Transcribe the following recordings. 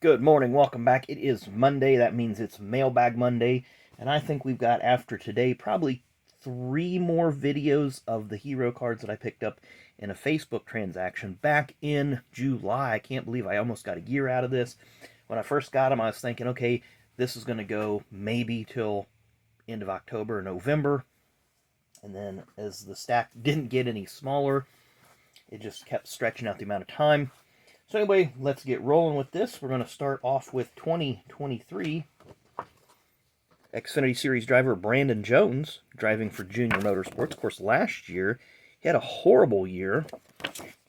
Good morning, welcome back. It is Monday, that means it's Mailbag Monday, and I think we've got, after today, probably 3 more videos of the hero cards that I picked up in a Facebook transaction back in July. I can't believe I almost got a year out of this. When I first got them, I was thinking, okay, this is going to go maybe till end of October or November, and then as the stack didn't get any smaller, it just kept stretching out the amount of time. So anyway, let's get rolling with this. We're going to start off with 2023 Xfinity Series driver Brandon Jones, driving for Junior Motorsports. Of course, last year, he had a horrible year.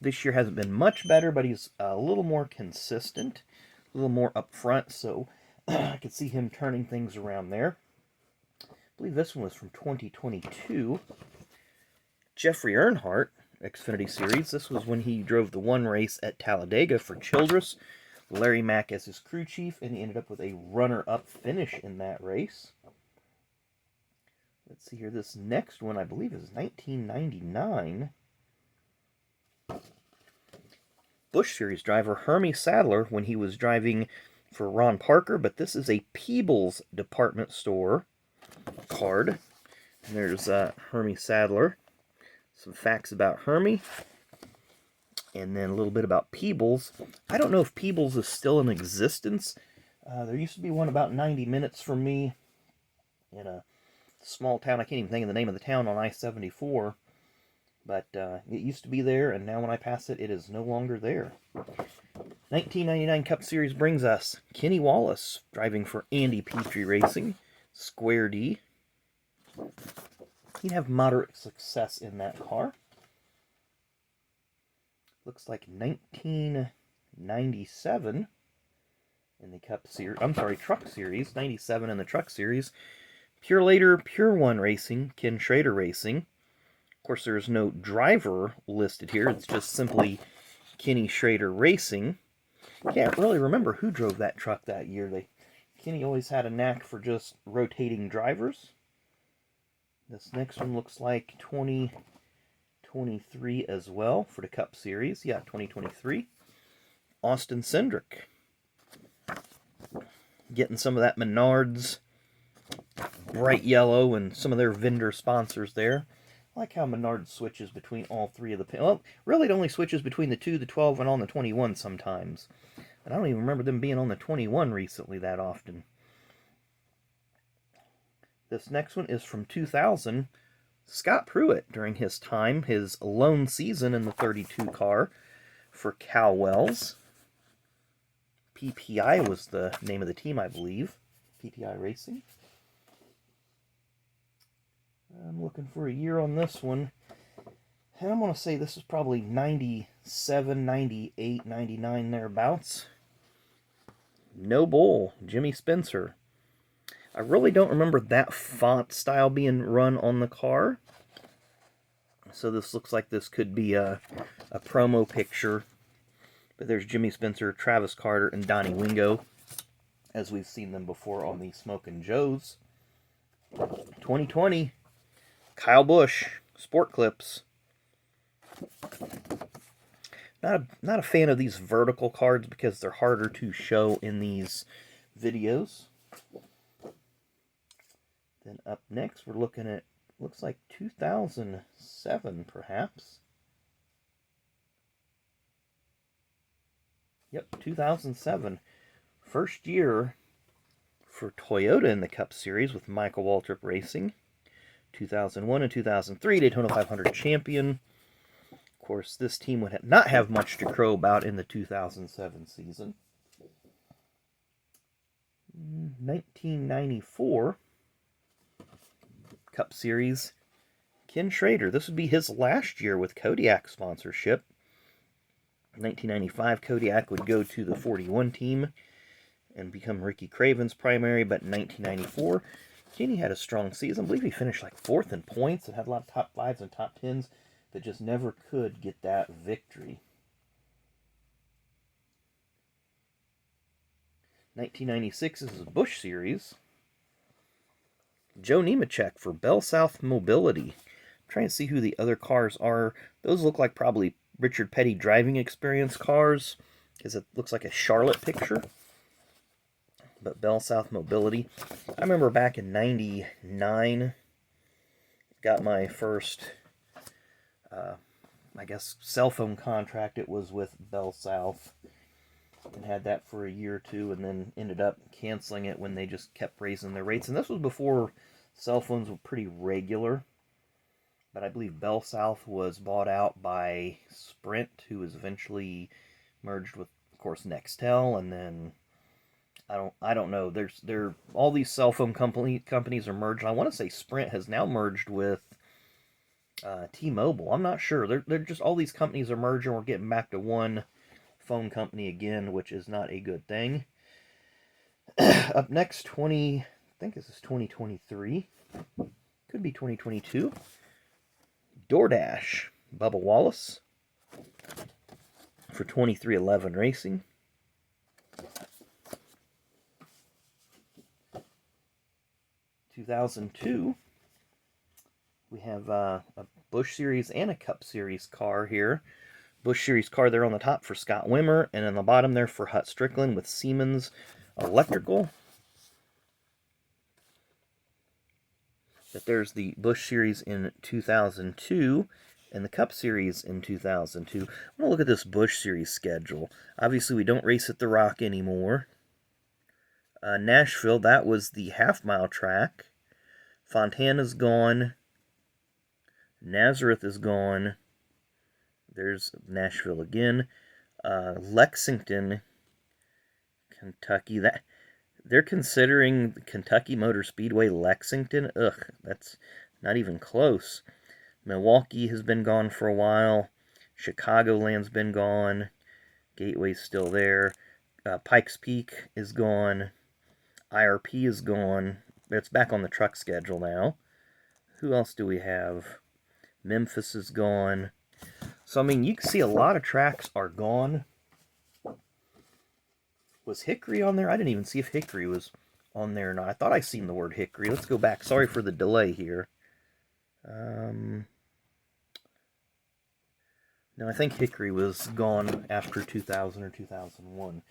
This year hasn't been much better, but he's a little more consistent, a little more upfront, so I could see him turning things around there. I believe this one was from 2022. Jeffrey Earnhardt, Xfinity Series. This was when he drove the one race at Talladega for Childress. Larry Mack as his crew chief, and he ended up with a runner-up finish in that race. Let's see here. This next one, I believe, is 1999. Busch Series driver Hermie Sadler when he was driving for Ron Parker, but this is a Peebles department store card. And there's Hermie Sadler. Some facts about Hermie, and then a little bit about Peebles. I don't know if Peebles is still in existence. There used to be one about 90 minutes from me in a small town. I can't even think of the name of the town on I-74, but it used to be there, and now when I pass it, it is no longer there. 1999 Cup Series brings us Kenny Wallace, driving for Andy Petrie Racing, Square D. He'd have moderate success in that car. Looks like 1997 in the Cup Series. I'm sorry, Truck Series. 97 in the Truck Series. Pure Later, Pure One Racing, Ken Schrader Racing. Of course, there's no driver listed here. It's just simply Kenny Schrader Racing. Can't really remember who drove that truck that year. Kenny always had a knack for just rotating drivers. This next one looks like 2023 as well for the Cup Series. Yeah, 2023. Austin Cindric. Getting some of that Menards bright yellow and some of their vendor sponsors there. I like how Menards switches between all 3 of the... Well, really it only switches between the 2, the 12, and on the 21 sometimes. And I don't even remember them being on the 21 recently that often. This next one is from 2000. Scott Pruitt, during his time, his lone season in the 32 car for Cal Wells. PPI was the name of the team, I believe. PPI Racing. I'm looking for a year on this one. And I'm going to say this is probably 97, 98, 99, thereabouts. No Bull, Jimmy Spencer. I really don't remember that font style being run on the car. So this looks like this could be a promo picture. But there's Jimmy Spencer, Travis Carter, and Donnie Wingo, as we've seen them before on the Smokin' Joes. 2020, Kyle Busch, Sport Clips. Not a fan of these vertical cards because they're harder to show in these videos. Then up next, we're looking at, looks like 2007, perhaps. Yep, 2007. First year for Toyota in the Cup Series with Michael Waltrip Racing. 2001 and 2003, Daytona 500 champion. Of course, this team would not have much to crow about in the 2007 season. 1994 Cup Series, Ken Schrader. This would be his last year with Kodiak sponsorship. 1995, Kodiak would go to the 41 team and become Ricky Craven's primary, but in 1994, Kenny had a strong season. I believe he finished like 4th in points and had a lot of top 5s and top 10s, but just never could get that victory. 1996 is a Busch Series. Joe Nemechek for Bell South Mobility. I'm trying to see who the other cars are. Those look like probably Richard Petty driving experience cars, because it looks like a Charlotte picture. but Bell South Mobility. I remember back in '99, got my first, I guess, cell phone contract. It was with Bell South, and had that for a year or two, and then ended up canceling it when they just kept raising their rates. And this was before cell phones were pretty regular. But I believe Bell South was bought out by Sprint, who was eventually merged with, of course, Nextel, and then I don't know. There all these cell phone companies are merged. I want to say Sprint has now merged with T-Mobile. I'm not sure. They're just all these companies are merging. We're getting back to one phone company again, which is not a good thing. Up next, I think this is 2023. Could be 2022. DoorDash, Bubba Wallace for 2311 Racing. (2002). We have a Busch Series and a Cup Series car here. Busch Series car there on the top for Scott Wimmer, and on the bottom there for Hut Strickland with Siemens Electrical. But there's the Busch Series in 2002 and the Cup Series in 2002. I'm going to look at this Busch Series schedule. Obviously, we don't race at the Rock anymore. Nashville, that was the half-mile track. Fontana's gone. Nazareth is gone. There's Nashville again. Lexington, Kentucky. They're considering the Kentucky Motor Speedway Lexington. Ugh, that's not even close. Milwaukee has been gone for a while. Chicagoland's been gone. Gateway's still there. Pikes Peak is gone. IRP is gone. It's back on the truck schedule now. Who else do we have? Memphis is gone. So, I mean, you can see a lot of tracks are gone. Was Hickory on there? I didn't even see if Hickory was on there or not. I thought I seen the word Hickory. Let's go back. Sorry for the delay here. No, I think Hickory was gone after 2000 or 2001.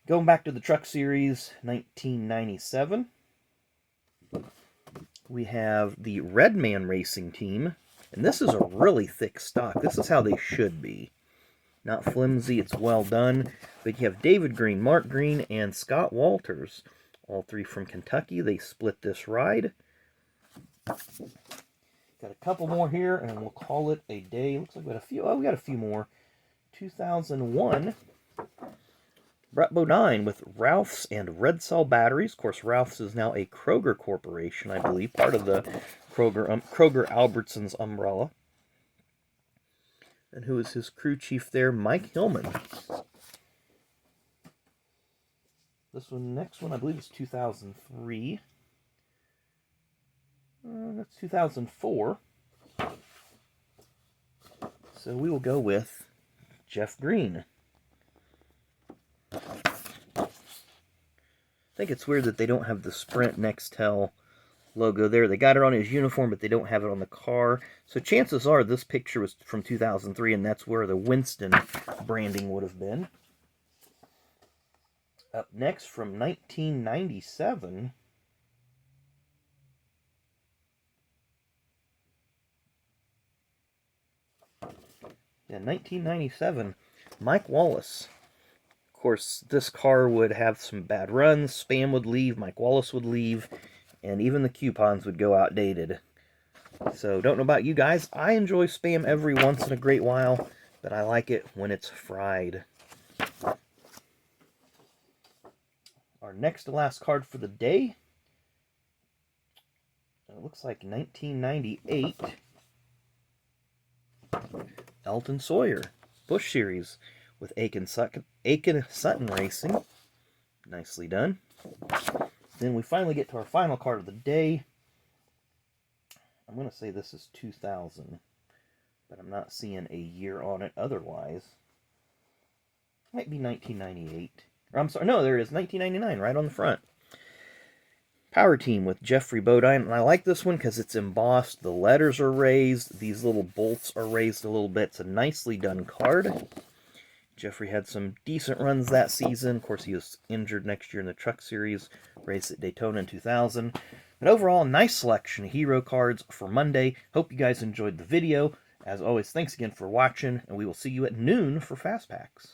Going back to the Truck Series, 1997. We have the Redman Racing Team. And this is a really thick stock. This is how they should be. Not flimsy, it's well done. But you have David Green, Mark Green, and Scott Walters. All three from Kentucky. They split this ride. Got a couple more here, and we'll call it a day. Looks like we got a few. Oh, we got a few more. 2001. Brett Bodine with Ralph's and Red Cell batteries. Of course, Ralph's is now a Kroger Corporation, I believe. Part of the Kroger Albertsons umbrella. And who is his crew chief there? Mike Hillman. Next one, I believe is 2003. That's 2004. So we will go with Jeff Green. I think it's weird that they don't have the Sprint Nextel logo there. They got it on his uniform, but they don't have it on the car. So chances are this picture was from 2003, and that's where the Winston branding would have been. Up next, from 1997... Yeah, 1997, Mike Wallace. Of course, this car would have some bad runs. Spam would leave, Mike Wallace would leave, and even the coupons would go outdated. So, don't know about you guys. I enjoy Spam every once in a great while, but I like it when it's fried. Our next to last card for the day. It looks like 1998. Elton Sawyer, Busch Series, with Aiken Sutton Racing. Nicely done. Then we finally get to our final card of the day. I'm going to say this is 2000, but I'm not seeing a year on it otherwise. Might be 1998. Or I'm sorry, no, there it is, 1999, right on the front. Power Team with Jeffrey Bodine, and I like this one because it's embossed. The letters are raised. These little bolts are raised a little bit. It's a nicely done card. Jeffrey had some decent runs that season. Of course, he was injured next year in the Truck Series race at Daytona in 2000. But overall, nice selection of hero cards for Monday. Hope you guys enjoyed the video. As always, thanks again for watching, and we will see you at noon for Fast Packs.